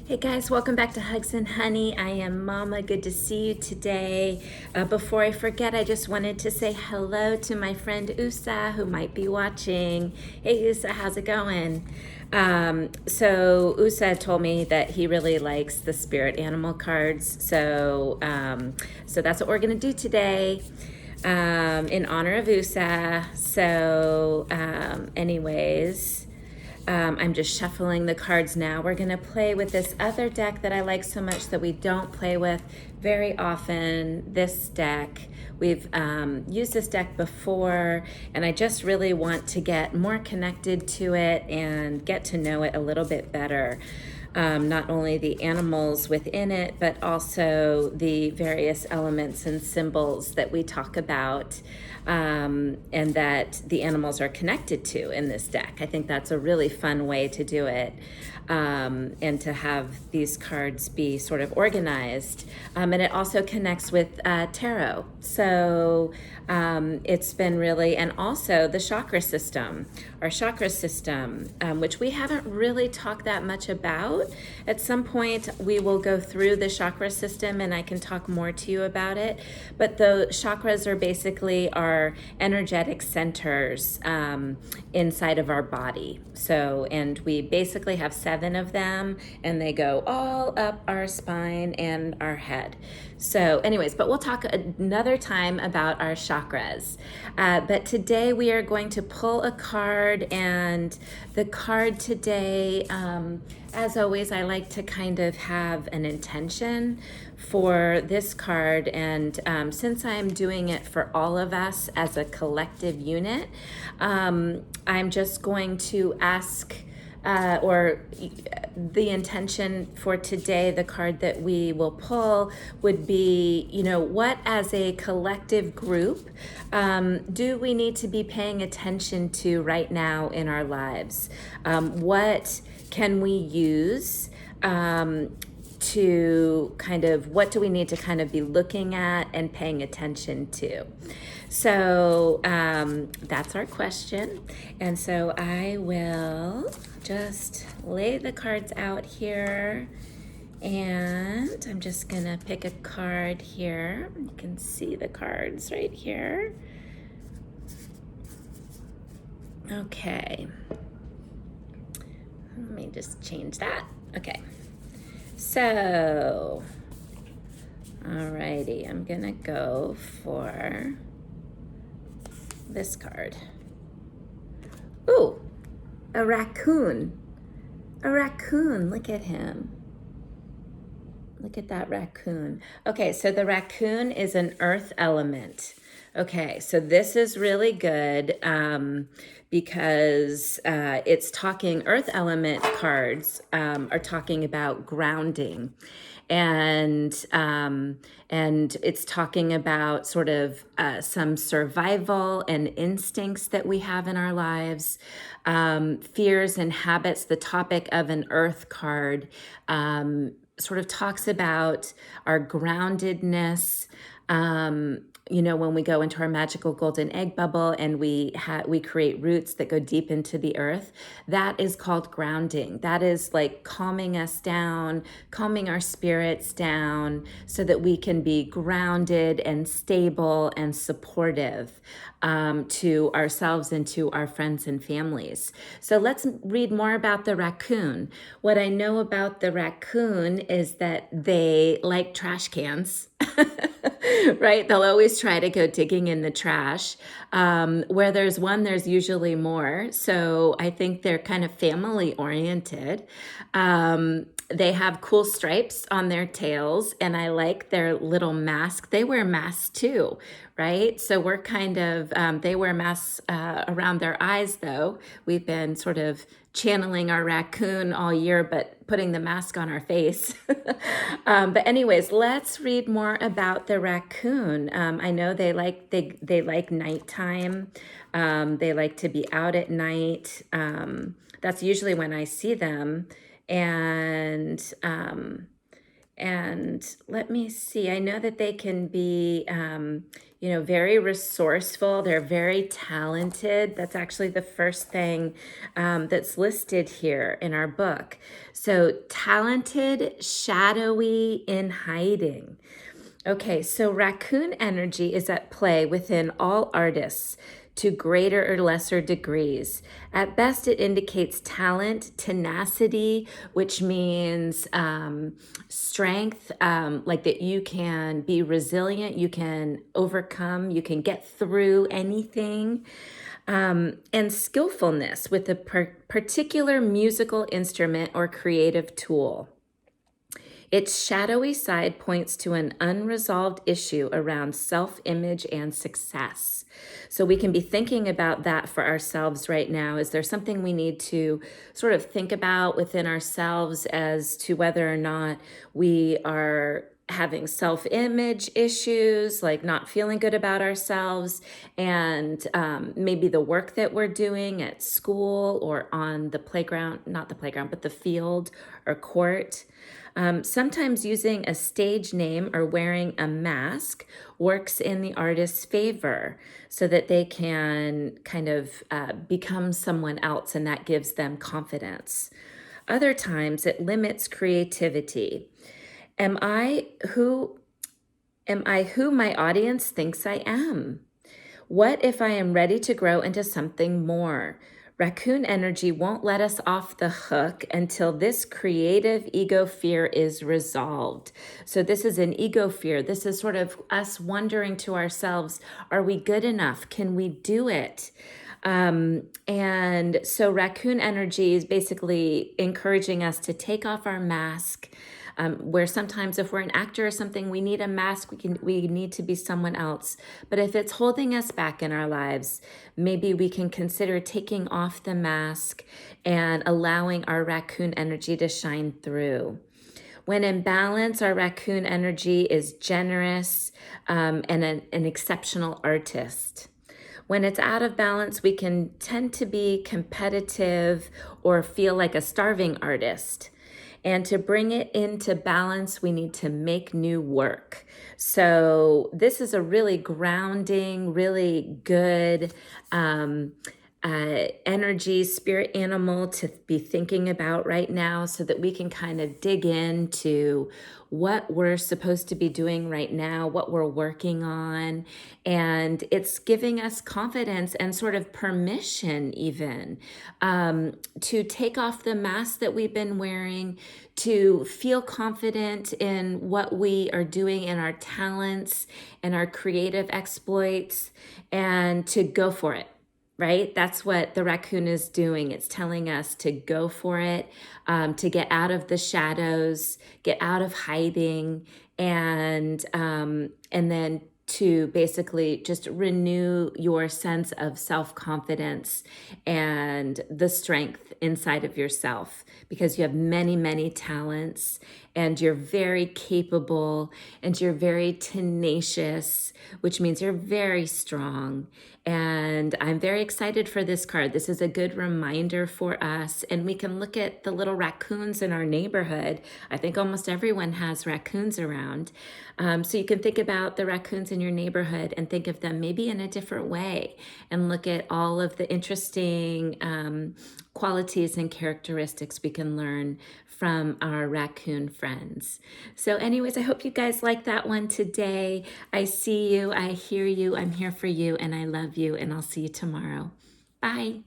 Hey guys, welcome back to Hugs and Honey. I am Mama. Good to see you today. Before I forget, I just wanted to say hello to my friend Usa, who might be watching. Hey Usa, how's it going? So Usa told me that he really likes the spirit animal cards. So that's what we're gonna do today. In honor of USA. I'm just shuffling the cards now. We're going to play with this other deck that I like so much that we don't play with very often. This deck, we've used this deck before, and I just really want to get more connected to it and get to know it a little bit better. Not only the animals within it, but also the various elements and symbols that we talk about and that the animals are connected to in this deck. I think that's a really fun way to do it, and to have these cards be sort of organized. And it also connects with tarot. So it's been really, and also the chakra system, our chakra system, which we haven't really talked that much about. At some point, we will go through the chakra system and I can talk more to you about it. But the chakras are basically our energetic centers inside of our body. So, and we basically have 7 of them, and they go all up our spine and our head. So anyways, but we'll talk another time about our chakras. But today we are going to pull a card, and the card today, as always, I like to kind of have an intention for this card. And since I'm doing it for all of us as a collective unit, I'm just going to ask or the intention for today, the card that we will pull would be, what as a collective group do we need to be paying attention to right now in our lives? What can we use to kind of, what do we need to kind of be looking at and paying attention to? So that's our question. And so I will just lay the cards out here, and I'm just gonna pick a card here. You can see the cards right here. Okay. Let me just change that. Okay. So, alrighty, I'm gonna go for this card. Ooh, a raccoon. A raccoon, look at him. Look at that raccoon. Okay, so the raccoon is an earth element. Okay, so this is really good because it's talking, earth element cards are talking about grounding. And it's talking about sort of some survival and instincts that we have in our lives, fears and habits. The topic of an earth card sort of talks about our groundedness. When we go into our magical golden egg bubble and we create roots that go deep into the earth, that is called grounding. That is like calming us down, calming our spirits down so that we can be grounded and stable and supportive to ourselves and to our friends and families. So let's read more about the raccoon. What I know about the raccoon is that they like trash cans. Right? They'll always try to go digging in the trash. Where there's one, there's usually more. So I think they're kind of family oriented. They have cool stripes on their tails, and I like their little mask. They wear masks too, right? So we're kind of, they wear masks around their eyes though. We've been sort of channeling our raccoon all year, but putting the mask on our face. But anyways, let's read more about the raccoon. I know they like nighttime. They like to be out at night. That's usually when I see them. And And let me see, I know that they can be, very resourceful. They're very talented. That's actually the first thing that's listed here in our book. So, talented, shadowy, in hiding. Okay, so raccoon energy is at play within all artists to greater or lesser degrees. At best, it indicates talent, tenacity, which means strength, like that you can be resilient, you can overcome, you can get through anything, and skillfulness with a particular musical instrument or creative tool. Its shadowy side points to an unresolved issue around self-image and success. So we can be thinking about that for ourselves right now. Is there something we need to sort of think about within ourselves as to whether or not we are having self-image issues, like not feeling good about ourselves, and maybe the work that we're doing at school or on the playground, not the playground, but the field or court. Sometimes using a stage name or wearing a mask works in the artist's favor so that they can kind of become someone else, and that gives them confidence. Other times it limits creativity. Am I who my audience thinks I am? What if I am ready to grow into something more? Raccoon energy won't let us off the hook until this creative ego fear is resolved. So, this is an ego fear. This is sort of us wondering to ourselves, are we good enough? Can we do it? And so, raccoon energy is basically encouraging us to take off our mask. Where sometimes if we're an actor or something, we need a mask, we need to be someone else. But if it's holding us back in our lives, maybe we can consider taking off the mask and allowing our raccoon energy to shine through. When in balance, our raccoon energy is generous and an exceptional artist. When it's out of balance, we can tend to be competitive or feel like a starving artist. And to bring it into balance, we need to make new work. So this is a really grounding, really good energy, spirit animal to be thinking about right now so that we can kind of dig into what we're supposed to be doing right now, what we're working on. And it's giving us confidence and sort of permission even to take off the mask that we've been wearing, to feel confident in what we are doing in our talents and our creative exploits, and to go for it. Right? That's what the raccoon is doing. It's telling us to go for it, to get out of the shadows, get out of hiding, and then to basically just renew your sense of self-confidence and the strength inside of yourself, because you have many, many talents and you're very capable and you're very tenacious, which means you're very strong. And I'm very excited for this card. This is a good reminder for us. And we can look at the little raccoons in our neighborhood. I think almost everyone has raccoons around. So you can think about the raccoons in your neighborhood and think of them maybe in a different way, and look at all of the interesting qualities and characteristics we can learn from our raccoon friends. So anyways, I hope you guys like that one today. I see you, I hear you, I'm here for you, and I love you, and I'll see you tomorrow. Bye.